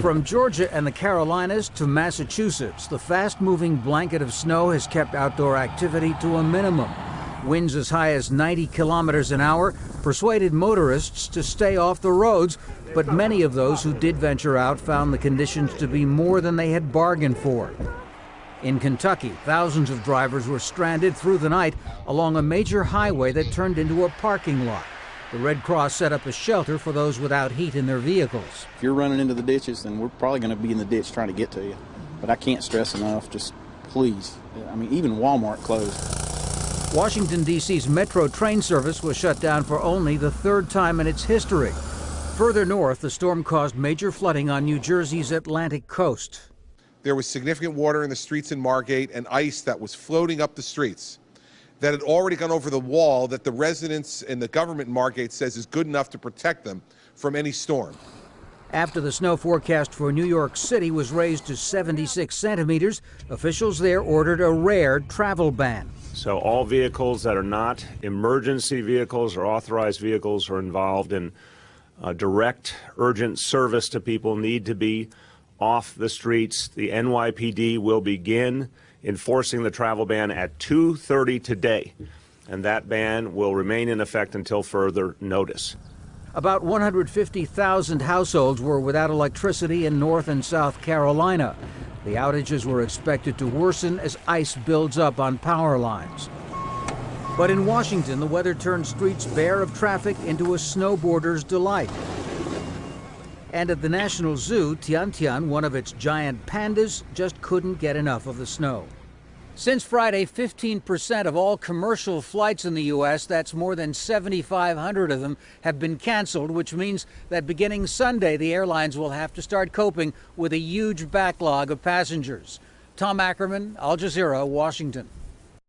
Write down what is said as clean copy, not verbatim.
From Georgia and the Carolinas to Massachusetts, the fast-moving blanket of snow has kept outdoor activity to a minimum. Winds as high as 90 kilometers an hour persuaded motorists to stay off the roads, but many of those who did venture out found the conditions to be more than they had bargained for. In Kentucky, thousands of drivers were stranded through the night along a major highway that turned into a parking lot. The Red Cross set up a shelter for those without heat in their vehicles. If you're running into the ditches, then we're probably going to be in the ditch trying to get to you. But I can't stress enough, just please. I mean, even Walmart closed. Washington, D.C.'s metro train service was shut down for only the third time in its history. Further north, the storm caused major flooding on New Jersey's Atlantic coast. There was significant water in the streets in Margate and ice that was floating up the streets that had already gone over the wall that the residents and the government in Margate says is good enough to protect them from any storm. After the snow forecast for New York City was raised to 76 centimeters, officials there ordered a rare travel ban. So all vehicles that are not emergency vehicles or authorized vehicles or involved in direct urgent service to people need to be off the streets. The NYPD will begin enforcing the travel ban at 2:30 today, and that ban will remain in effect until further notice. About 150,000 households were without electricity in North and South Carolina. The outages were expected to worsen as ice builds up on power lines. But in Washington, the weather turned streets bare of traffic into a snowboarder's delight. And at the National Zoo, Tian, one of its giant pandas, just couldn't get enough of the snow. Since Friday, 15% of all commercial flights in the U.S., that's more than 7,500 of them, have been canceled, which means that beginning Sunday, the airlines will have to start coping with a huge backlog of passengers. Tom Ackerman, Al Jazeera, Washington.